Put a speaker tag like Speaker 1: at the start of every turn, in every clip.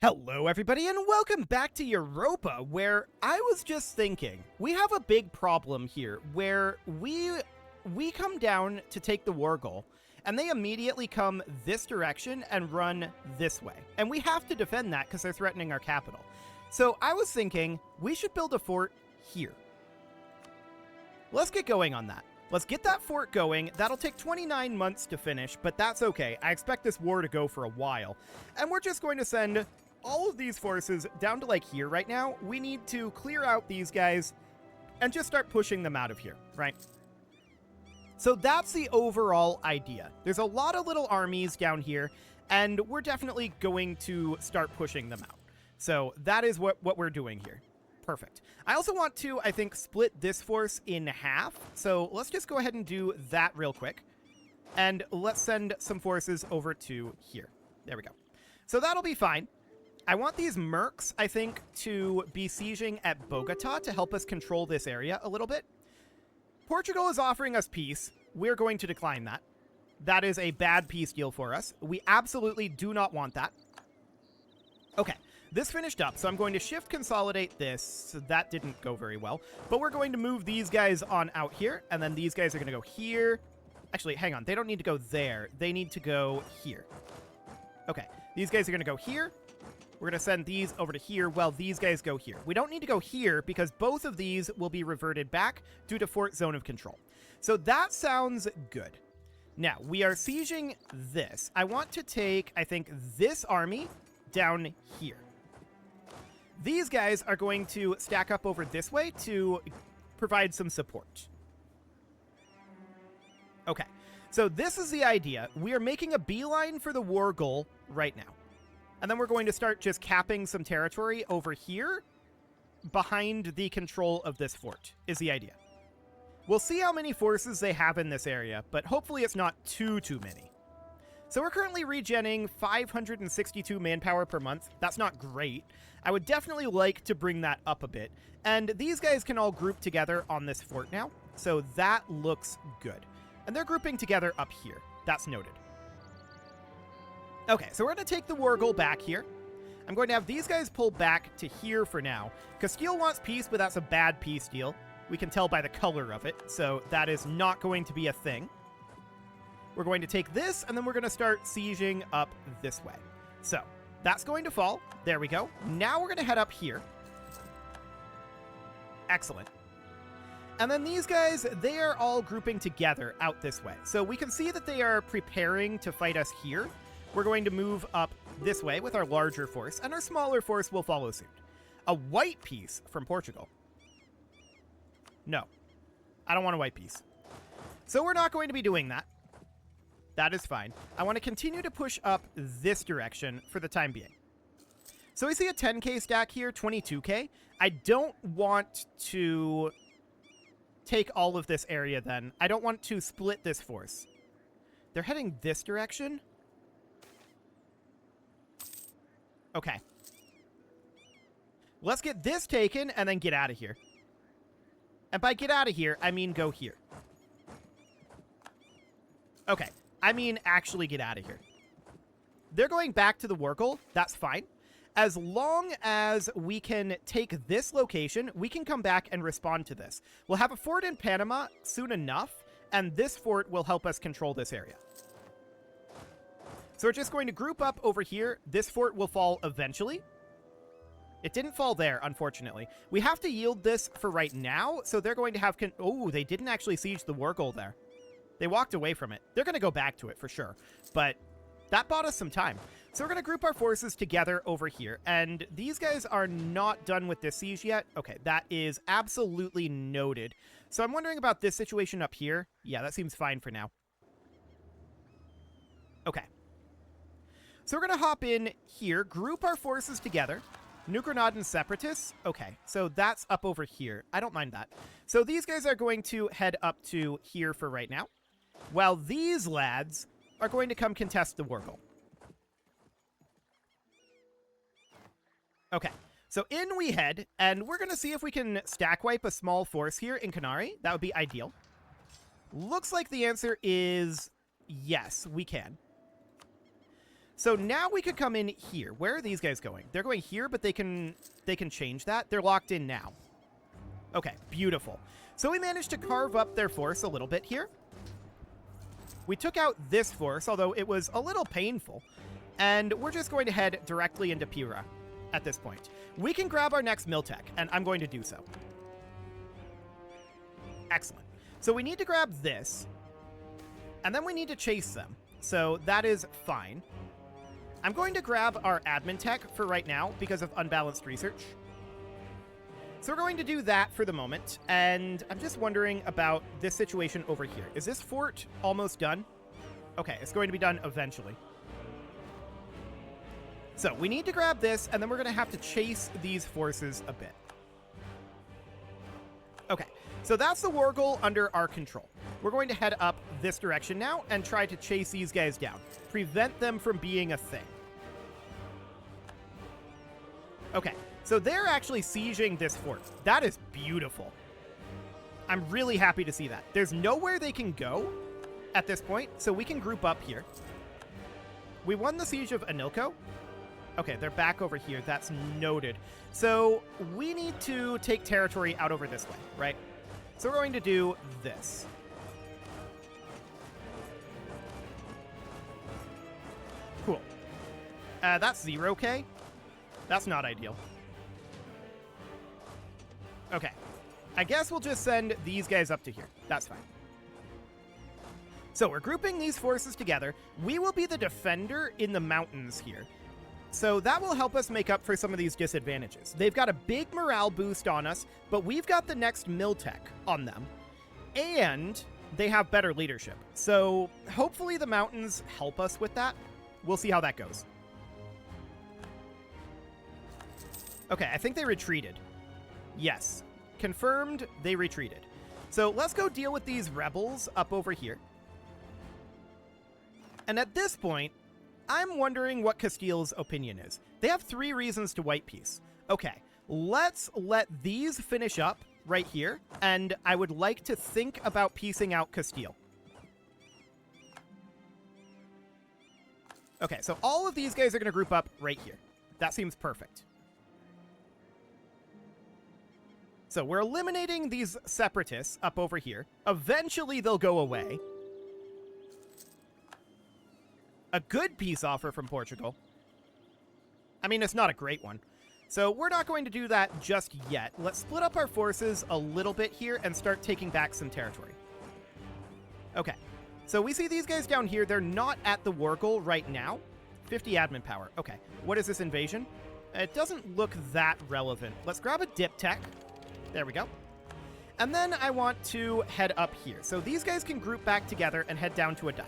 Speaker 1: Hello everybody and welcome back to Europa, where I was just thinking, we have a big problem here where we come down to take the war goal and they immediately come this direction and run this way. And we have to defend that because they're threatening our capital. So I was thinking we should build a fort here. Let's get going on that. Let's get that fort going. That'll take 29 months to finish, but that's okay. I expect this war to go for a while. And we're just going to send all of these forces down to like here right now. We need to clear out these guys and just start pushing them out of here, right? So that's the overall idea. There's a lot of little armies down here, and we're definitely going to start pushing them out. So that is what we're doing here. Perfect. I also want to, I think, split this force in half. So let's just go ahead and do that real quick. And let's send some forces over to here. There we go. So that'll be fine. I want these mercs, I think, to be sieging at Bogota to help us control this area a little bit. Portugal is offering us peace. We're going to decline that. That is a bad peace deal for us. We absolutely do not want that. Okay, this finished up, so I'm going to shift consolidate this. So that didn't go very well. But we're going to move these guys on out here, and then these guys are going to go here. Actually, hang on. They don't need to go there. They need to go here. Okay, these guys are going to go here. We're going to send these over to here while these guys go here. We don't need to go here because both of these will be reverted back due to fort zone of control. So that sounds good. Now, we are sieging this. I want to take, I think, this army down here. These guys are going to stack up over this way to provide some support. Okay, so this is the idea. We are making a beeline for the war goal right now. And then we're going to start just capping some territory over here behind the control of this fort, is the idea. We'll see how many forces they have in this area, but hopefully it's not too many. So we're currently regenning 562 manpower per month. That's not great. I would definitely like to bring that up a bit. And these guys can all group together on this fort now, so that looks good. And they're grouping together up here. That's noted. Okay, so we're going to take the war goal back here. I'm going to have these guys pull back to here for now. Castile wants peace, but that's a bad peace deal. We can tell by the color of it, so that is not going to be a thing. We're going to take this, and then we're going to start sieging up this way. So, that's going to fall. There we go. Now we're going to head up here. Excellent. And then these guys, they are all grouping together out this way. So we can see that they are preparing to fight us here. We're going to move up this way with our larger force, and our smaller force will follow suit. A white piece from Portugal. No, I don't want a white piece. So we're not going to be doing that. That is fine. I want to continue to push up this direction for the time being. So we see a 10k stack here, 22k. I don't want to take all of this area then. I don't want to split this force. They're heading this direction. Okay. Let's get this taken and then get out of here. And by get out of here, I mean go here. Okay. I mean actually get out of here. They're going back to the war goal. That's fine. As long as we can take this location, we can come back and respond to this. We'll have a fort in Panama soon enough, and this fort will help us control this area. So we're just going to group up over here. This fort will fall eventually. It didn't fall there, unfortunately. We have to yield this for right now, so they're going to have... Oh, they didn't actually siege the war goal there. They walked away from it. They're going to go back to it for sure, but that bought us some time. So we're going to group our forces together over here, and these guys are not done with this siege yet. Okay, that is absolutely noted. So I'm wondering about this situation up here. Yeah, that seems fine for now. Okay. So we're going to hop in here, group our forces together. New Granadan Separatists. Okay, so that's up over here. I don't mind that. So these guys are going to head up to here for right now, while these lads are going to come contest the war goal. Okay, so in we head, and we're going to see if we can stack wipe a small force here in Canary. That would be ideal. Looks like the answer is yes, we can. So now we could come in here. Where are these guys going? They're going here, but they can change that. They're locked in now. Okay, beautiful. So we managed to carve up their force a little bit here. We took out this force, although it was a little painful. And we're just going to head directly into Pira at this point. We can grab our next Miltech, and I'm going to do so. Excellent. So we need to grab this, and then we need to chase them. So that is fine. I'm going to grab our admin tech for right now because of unbalanced research. So we're going to do that for the moment, and I'm just wondering about this situation over here. Is this fort almost done? Okay, it's going to be done eventually. So we need to grab this, and then we're going to have to chase these forces a bit. Okay, so that's the Wargle under our control. We're going to head up this direction now and try to chase these guys down. Prevent them from being a thing. Okay, so they're actually sieging this fort. That is beautiful. I'm really happy to see that. There's nowhere they can go at this point, so we can group up here. We won the siege of Anilko. Okay, they're back over here. That's noted. So we need to take territory out over this way, right? So we're going to do this. Cool. That's 0K. That's not ideal. Okay. I guess we'll just send these guys up to here. That's fine. So we're grouping these forces together. We will be the defender in the mountains here. So that will help us make up for some of these disadvantages. They've got a big morale boost on us, but we've got the next Miltech on them. And they have better leadership. So hopefully the mountains help us with that. We'll see how that goes. Okay, I think they retreated. Yes. Confirmed, they retreated. So let's go deal with these rebels up over here. And at this point, I'm wondering what Castile's opinion is. They have 3 reasons to white peace. Okay, let's let these finish up right here, and I would like to think about piecing out Castile. Okay, so all of these guys are going to group up right here. That seems perfect. So we're eliminating these separatists up over here. Eventually they'll go away. A good peace offer from Portugal. I mean, it's not a great one. So we're not going to do that just yet. Let's split up our forces a little bit here and start taking back some territory. Okay. So we see these guys down here. They're not at the Wargle right now. 50 admin power. Okay. What is this invasion? It doesn't look that relevant. Let's grab a dip tech. There we go. And then I want to head up here. So these guys can group back together and head down to a dive.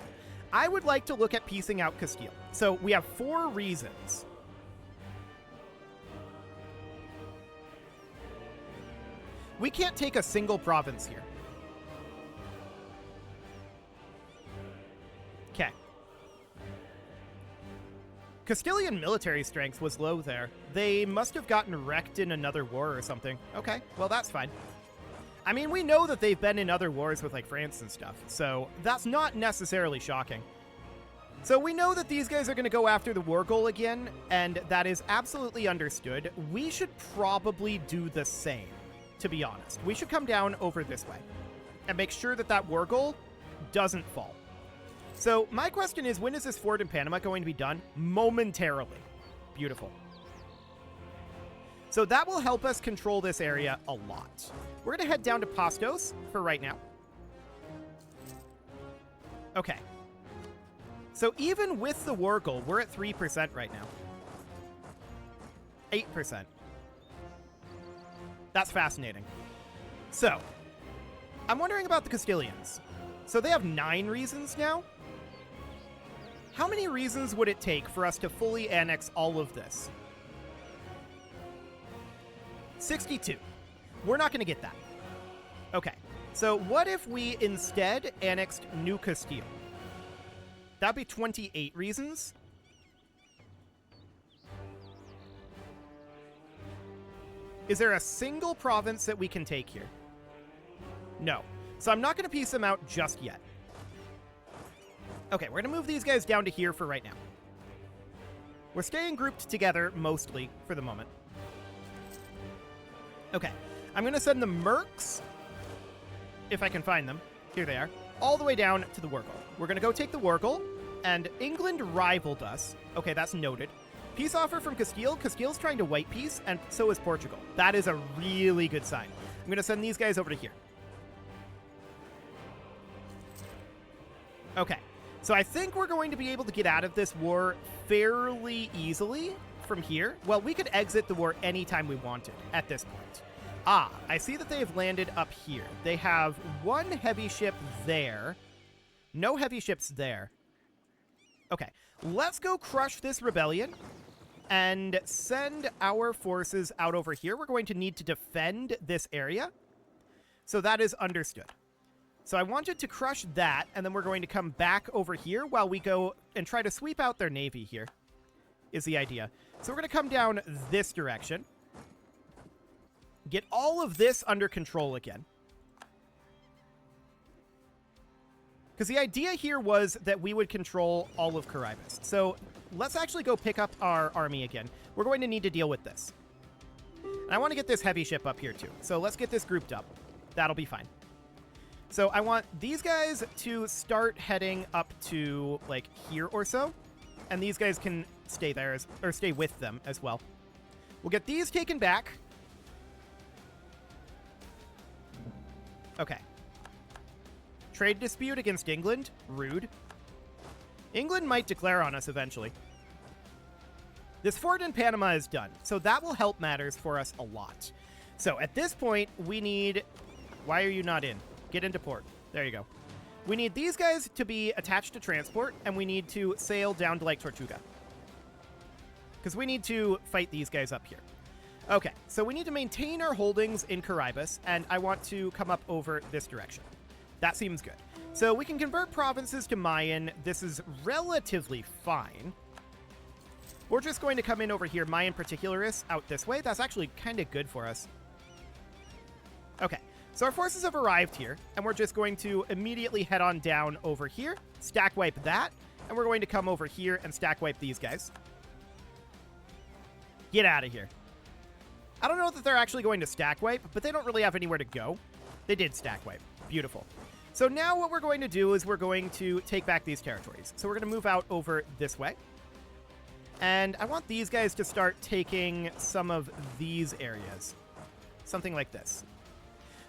Speaker 1: I would like to look at piecing out Castile. So we have 4 reasons. We can't take a single province here. Okay. Castilian military strength was low there. They must have gotten wrecked in another war or something. Okay, well, that's fine. I mean, we know that they've been in other wars with, like, France and stuff, so that's not necessarily shocking. So we know that these guys are going to go after the Wargle again, and that is absolutely understood. We should probably do the same, to be honest. We should come down over this way and make sure that that Wargle doesn't fall. So my question is, when is this fort in Panama going to be done? Momentarily. Beautiful. So that will help us control this area a lot. We're going to head down to Pastos for right now. Okay. So even with the Wargle, we're at 3% right now. 8%. That's fascinating. So, I'm wondering about the Castilians. So they have 9 reasons now? How many reasons would it take for us to fully annex all of this? 62. We're not going to get that. Okay, so what if we instead annexed New Castile? That'd be 28 reasons. Is there a single province that we can take here? No. So I'm not going to piece them out just yet. Okay, we're going to move these guys down to here for right now. We're staying grouped together mostly for the moment. Okay, I'm going to send the mercs, if I can find them. Here they are. All the way down to the Wurgle. We're going to go take the Wurgle, and England rivaled us. Okay, that's noted. Peace offer from Castile. Castile's trying to white peace, and so is Portugal. That is a really good sign. I'm going to send these guys over to here. Okay, so I think we're going to be able to get out of this war fairly easily from here. Well, we could exit the war anytime we wanted at this point. Ah, I see that they have landed up here. They have one heavy ship there. No heavy ships there. Okay, let's go crush this rebellion and send our forces out over here. We're going to need to defend this area. So that is understood. So I wanted to crush that, and then we're going to come back over here while we go and try to sweep out their navy here, is the idea. So we're going to come down this direction. Get all of this under control again. Because the idea here was that we would control all of Caribus. So let's actually go pick up our army again. We're going to need to deal with this. And I want to get this heavy ship up here too. So let's get this grouped up. That'll be fine. So I want these guys to start heading up to like here or so. And these guys can stay there or stay with them as well. We'll get these taken back. Okay. Trade dispute against England. Rude. England might declare on us eventually. This fort in Panama is done, so that will help matters for us a lot. So at this point, we need... Why are you not in? Get into port. There you go. We need these guys to be attached to transport, and we need to sail down to Lake Tortuga. Because we need to fight these guys up here. Okay, so we need to maintain our holdings in Caribus, and I want to come up over this direction. That seems good. So we can convert provinces to Mayan. This is relatively fine. We're just going to come in over here, Mayan Particularis, out this way. That's actually kind of good for us. Okay, so our forces have arrived here, and we're just going to immediately head on down over here, stack wipe that, and we're going to come over here and stack wipe these guys. Get out of here. I don't know that they're actually going to stack wipe, but they don't really have anywhere to go. They did stack wipe. Beautiful. So now what we're going to do is we're going to take back these territories. So we're going to move out over this way. And I want these guys to start taking some of these areas. Something like this.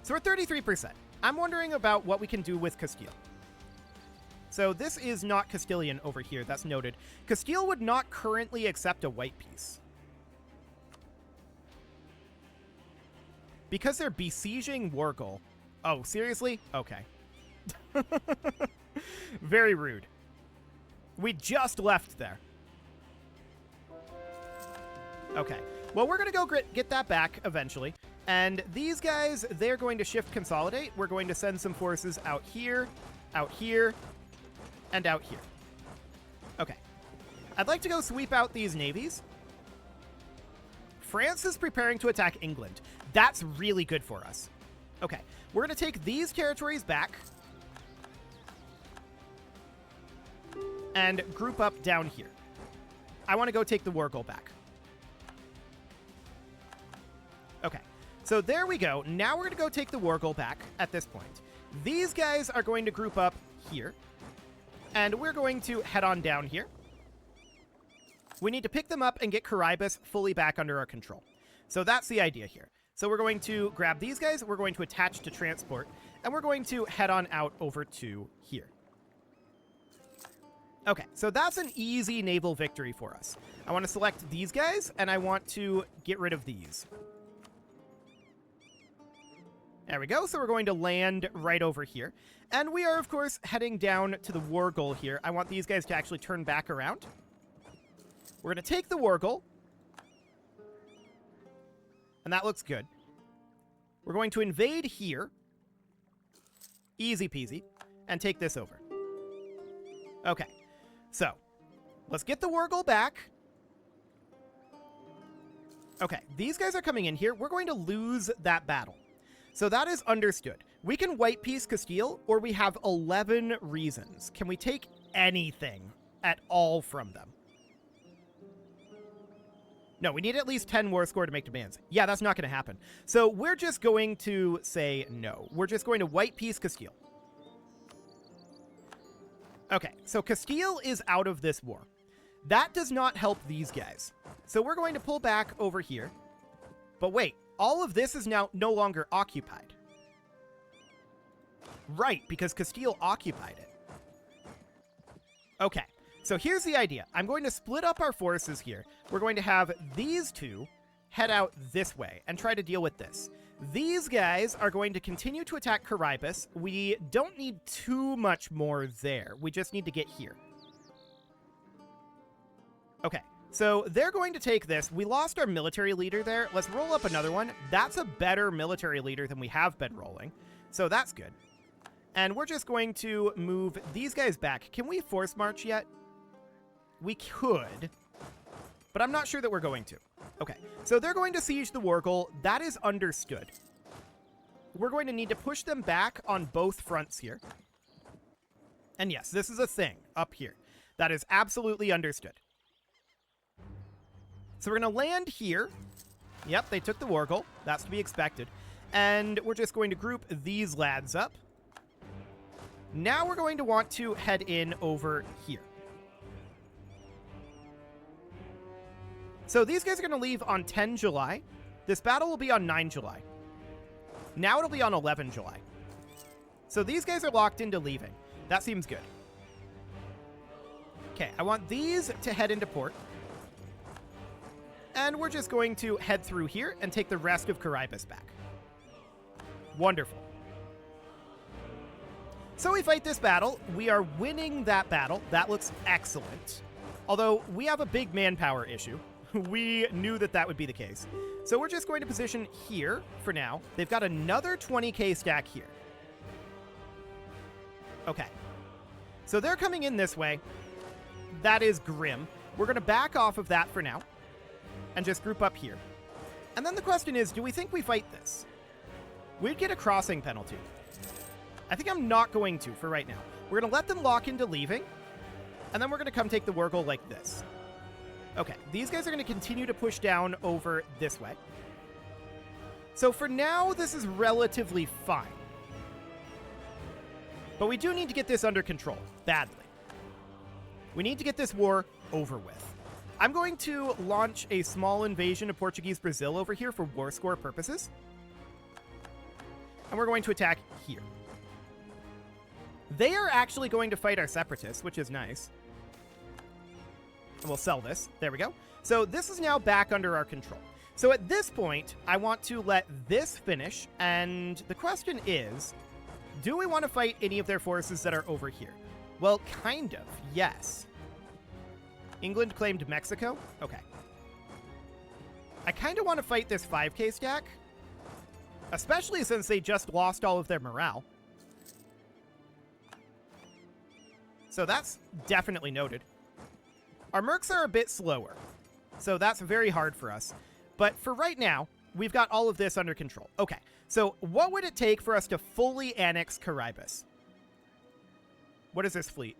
Speaker 1: So we're 33%. I'm wondering about what we can do with Castile. So this is not Castilian over here. That's noted. Castile would not currently accept a white peace. Because they're besieging Wurgle. Oh, seriously? Okay. Very rude. We just left there. Okay. Well, we're going to go get that back eventually. And these guys, they're going to shift consolidate. We're going to send some forces out here, and out here. Okay. I'd like to go sweep out these navies. France is preparing to attack England. That's really good for us. Okay, we're going to take these territories back and group up down here. I want to go take the Wurgle back. Okay, so there we go. Now we're going to go take the Wurgle back at this point. These guys are going to group up here, and we're going to head on down here. We need to pick them up and get Caribus fully back under our control. So that's the idea here. So we're going to grab these guys, we're going to attach to transport, and we're going to head on out over to here. Okay, so that's an easy naval victory for us. I want to select these guys, and I want to get rid of these. There we go, so we're going to land right over here. And we are, of course, heading down to the Wurgle here. I want these guys to actually turn back around. We're going to take the Wurgle. And that looks good. We're going to invade here. Easy peasy. And take this over. Okay. So, let's get the Wurgle back. Okay, these guys are coming in here. We're going to lose that battle. So that is understood. We can white peace Castile, or we have 11 reasons. Can we take anything at all from them? No, we need at least 10 war score to make demands. Yeah, that's not going to happen. So we're just going to say no. We're just going to white peace Castile. Okay, so Castile is out of this war. That does not help these guys. So we're going to pull back over here. But wait, all of this is now no longer occupied. Right, because Castile occupied it. Okay, so here's the idea. I'm going to split up our forces here. We're going to have these two head out this way and try to deal with this. These guys are going to continue to attack Caribus. We don't need too much more there. We just need to get here. Okay, so they're going to take this. We lost our military leader there. Let's roll up another one. That's a better military leader than we have been rolling. So that's good. And we're just going to move these guys back. Can we force march yet? We could, but I'm not sure that we're going to. Okay, so they're going to siege the Wargle. That is understood. We're going to need to push them back on both fronts here. And yes, this is a thing up here. That is absolutely understood. So we're going to land here. Yep, they took the Wargle. That's to be expected. And we're just going to group these lads up. Now we're going to want to head in over here. So these guys are going to leave on 10 July. This battle will be on 9 July. Now it'll be on 11 July. So these guys are locked into leaving. That seems good. Okay, I want these to head into port. And we're just going to head through here and take the rest of Caribus back. Wonderful. So we fight this battle. We are winning that battle. That looks excellent. Although we have a big manpower issue. We knew that that would be the case. So we're just going to position here for now. They've got another 20k stack here. Okay. So they're coming in this way. That is grim. We're going to back off of that for now and just group up here. And then the question is, do we think we fight this? We'd get a crossing penalty. I think I'm not going to for right now. We're going to let them lock into leaving, and then we're going to come take the Wargle like this. Okay, these guys are going to continue to push down over this way. So for now, this is relatively fine. But we do need to get this under control, badly. We need to get this war over with. I'm going to launch a small invasion of Portuguese Brazil over here for war score purposes. And we're going to attack here. They are actually going to fight our separatists, which is nice. And we'll sell this. There we go. So this is now back under our control. So at this point, I want to let this finish. And the question is, do we want to fight any of their forces that are over here? Well, kind of, yes. England claimed Mexico? Okay. I kind of want to fight this 5k stack, especially since they just lost all of their morale. So that's definitely noted. Our mercs are a bit slower, so that's very hard for us. But for right now, we've got all of this under control. Okay, so what would it take for us to fully annex Caribus? What is this fleet?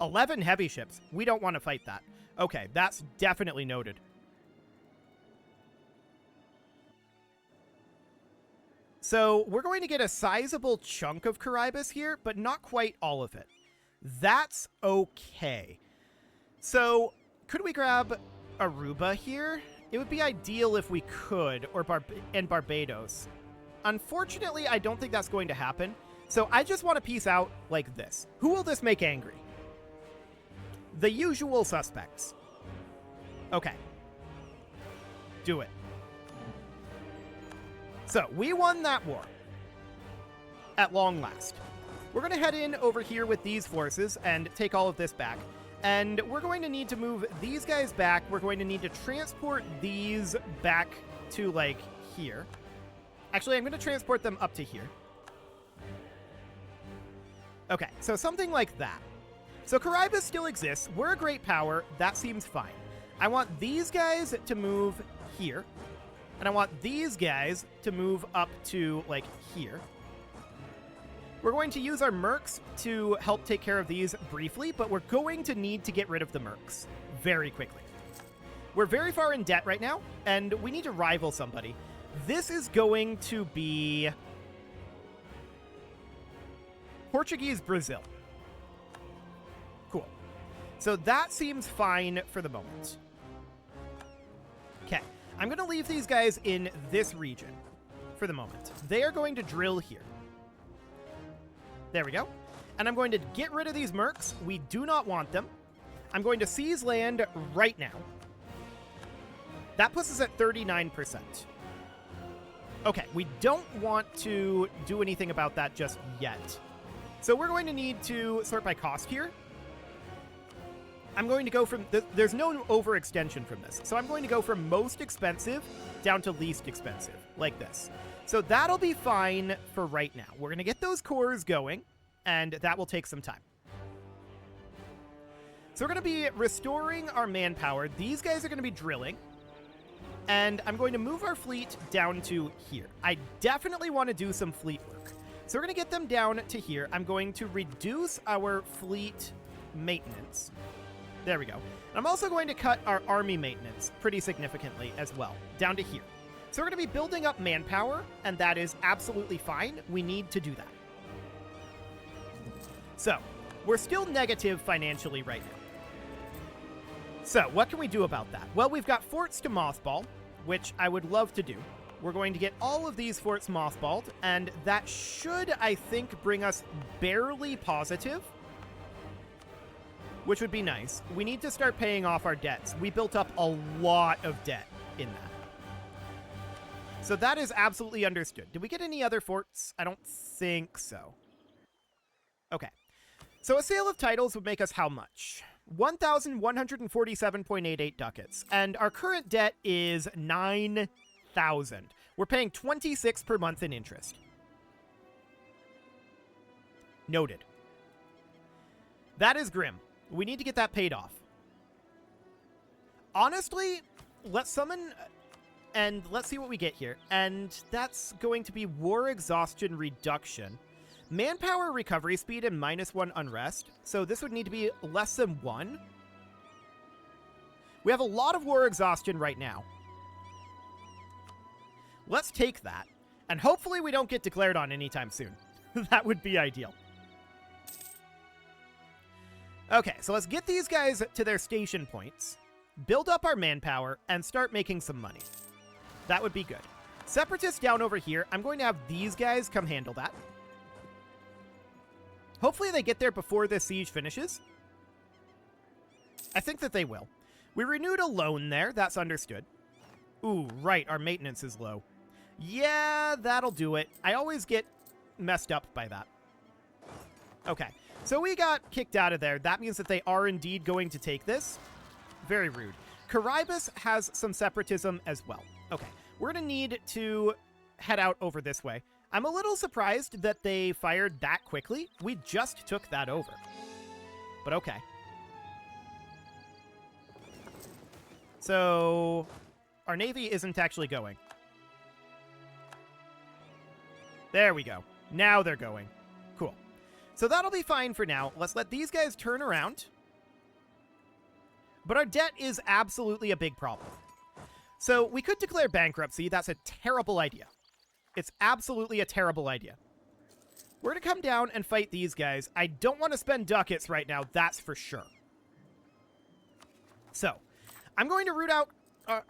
Speaker 1: 11 heavy ships. We don't want to fight that. Okay, that's definitely noted. So we're going to get a sizable chunk of Caribus here, but not quite all of it. That's okay. So could we grab Aruba here? It would be ideal if we could, or Barbados. Unfortunately, I don't think that's going to happen. So I just want to piece out like this. Who will this make angry? The usual suspects. Okay. Do it. So we won that war. At long last. We're going to head in over here with these forces and take all of this back. And we're going to need to move these guys back. We're going to need to transport these back to, like, here. Actually, I'm going to transport them up to here. Okay, so something like that. So Caribus still exists. We're a great power. That seems fine. I want these guys to move here. And I want these guys to move up to, like, here. We're going to use our mercs to help take care of these briefly, but we're going to need to get rid of the mercs very quickly. We're very far in debt right now, and we need to rival somebody. This is going to be Portuguese Brazil. Cool. So that seems fine for the moment. Okay, I'm going to leave these guys in this region for the moment. They are going to drill here. There we go. And I'm going to get rid of these mercs. We do not want them. I'm going to seize land right now. That puts us at 39%. Okay, we don't want to do anything about that just yet. So we're going to need to sort by cost here. I'm going to go from... There's no overextension from this. So I'm going to go from most expensive down to least expensive, like this. So that'll be fine for right now. We're going to get those cores going, and that will take some time. So we're going to be restoring our manpower. These guys are going to be drilling. And I'm going to move our fleet down to here. I definitely want to do some fleet work. So we're going to get them down to here. I'm going to reduce our fleet maintenance. There we go. I'm also going to cut our army maintenance pretty significantly as well, down to here. So we're going to be building up manpower, and that is absolutely fine. We need to do that. So, we're still negative financially right now. So, what can we do about that? Well, we've got forts to mothball, which I would love to do. We're going to get all of these forts mothballed, and that should, I think, bring us barely positive, which would be nice. We need to start paying off our debts. We built up a lot of debt in that. So that is absolutely understood. Did we get any other forts? I don't think so. Okay. So a sale of titles would make us how much? 1,147.88 ducats. And our current debt is 9,000. We're paying 26 per month in interest. Noted. That is grim. We need to get that paid off. Honestly, let's summon... And let's see what we get here. And that's going to be war exhaustion reduction. Manpower recovery speed and -1 unrest. So this would need to be less than 1. We have a lot of war exhaustion right now. Let's take that. And hopefully we don't get declared on anytime soon. That would be ideal. Okay, so let's get these guys to their station points, build up our manpower, and start making some money. That would be good. Separatists down over here. I'm going to have these guys come handle that. Hopefully they get there before this siege finishes. I think that they will. We renewed a loan there. That's understood. Ooh, right. Our maintenance is low. Yeah, that'll do it. I always get messed up by that. Okay. So we got kicked out of there. That means that they are indeed going to take this. Very rude. Caribus has some separatism as well. Okay, we're going to need to head out over this way. I'm a little surprised that they fired that quickly. We just took that over. But okay. So, our navy isn't actually going. There we go. Now they're going. Cool. So that'll be fine for now. Let's let these guys turn around. But our debt is absolutely a big problem. So we could declare bankruptcy. That's a terrible idea. It's absolutely a terrible idea. We're going to come down and fight these guys. I don't want to spend ducats right now, that's for sure. So, I'm going to root out,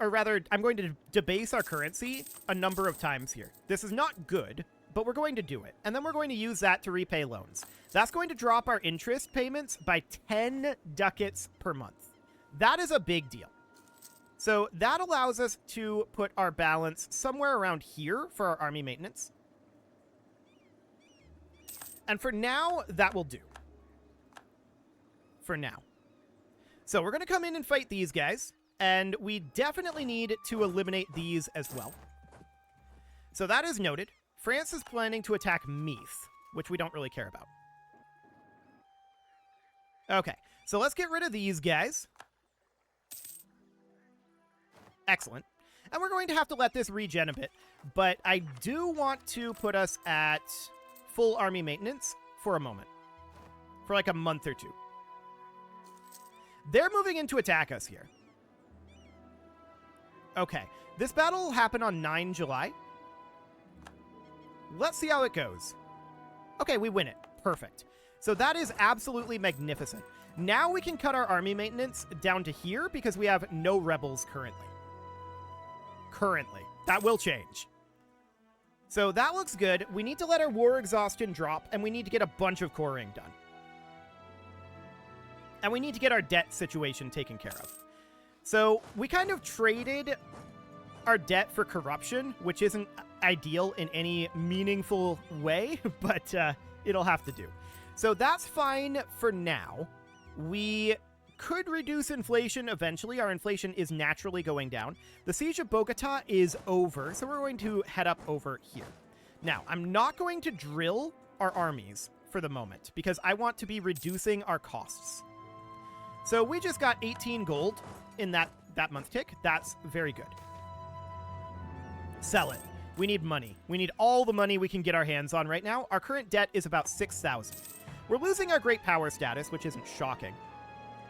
Speaker 1: or rather, I'm going to debase our currency a number of times here. This is not good, but we're going to do it. And then we're going to use that to repay loans. That's going to drop our interest payments by 10 ducats per month. That is a big deal. So that allows us to put our balance somewhere around here for our army maintenance. And for now, that will do. For now. So we're going to come in and fight these guys. And we definitely need to eliminate these as well. So that is noted. France is planning to attack Meath, which we don't really care about. Okay, so let's get rid of these guys. Excellent. And we're going to have to let this regen a bit, but I do want to put us at full army maintenance for a moment. For like a month or two. They're moving in to attack us here. Okay, this battle will happen on 9 July. Let's see how it goes. Okay, we win it. Perfect. So that is absolutely magnificent. Now we can cut our army maintenance down to here because we have no rebels currently. That will change. So that looks good. We need to let our war exhaustion drop, and we need to get a bunch of coring done. And we need to get our debt situation taken care of. So we kind of traded our debt for corruption, which isn't ideal in any meaningful way, but it'll have to do. So that's fine for now. We could reduce inflation eventually. Our inflation is naturally going down. The Siege of Bogota is over, so we're going to head up over here. Now, I'm not going to drill our armies for the moment because I want to be reducing our costs. So we just got 18 gold in that month tick. That's very good. Sell it. We need money. We need all the money we can get our hands on right now. Our current debt is about 6,000. We're losing our great power status, which isn't shocking.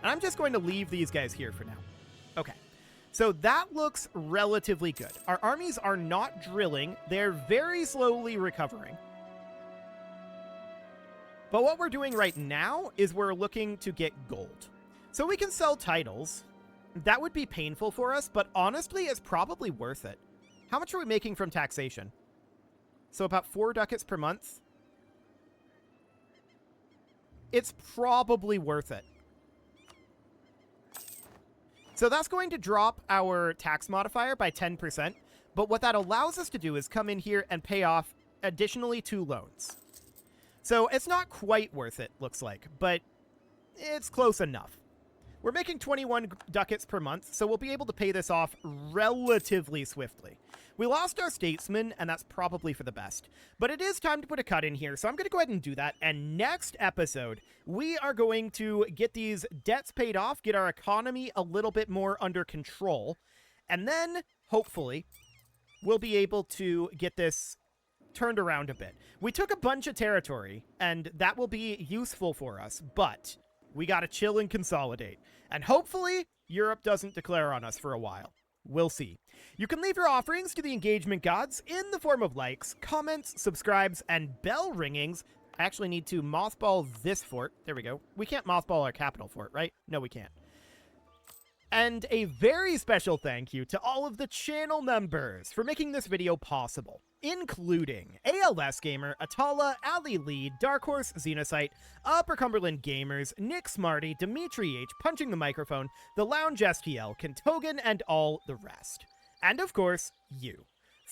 Speaker 1: And I'm just going to leave these guys here for now. Okay. So that looks relatively good. Our armies are not drilling. They're very slowly recovering. But what we're doing right now is we're looking to get gold. So we can sell titles. That would be painful for us, but honestly, it's probably worth it. How much are we making from taxation? So about 4 ducats per month. It's probably worth it. So that's going to drop our tax modifier by 10%. But what that allows us to do is come in here and pay off additionally 2 loans. So it's not quite worth it, looks like, but it's close enough. We're making 21 ducats per month, so we'll be able to pay this off relatively swiftly. We lost our statesman, and that's probably for the best. But it is time to put a cut in here, so I'm going to go ahead and do that. And next episode, we are going to get these debts paid off, get our economy a little bit more under control, and then, hopefully, we'll be able to get this turned around a bit. We took a bunch of territory, and that will be useful for us, but we gotta chill and consolidate. And hopefully, Europe doesn't declare on us for a while. We'll see. You can leave your offerings to the engagement gods in the form of likes, comments, subscribes, and bell ringings. I actually need to mothball this fort. There we go. We can't mothball our capital fort, right? No, we can't. And a very special thank you to all of the channel members for making this video possible, including ALS Gamer, Atala, Ali Lee, Dark Horse, Xenocyte, Upper Cumberland Gamers, Nick Smarty, Dimitri H, Punching the Microphone, The Lounge STL, Kentogan, and all the rest. And of course, you.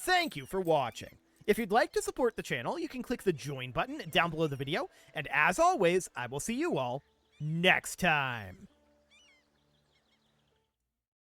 Speaker 1: Thank you for watching. If you'd like to support the channel, you can click the join button down below the video, and as always, I will see you all next time.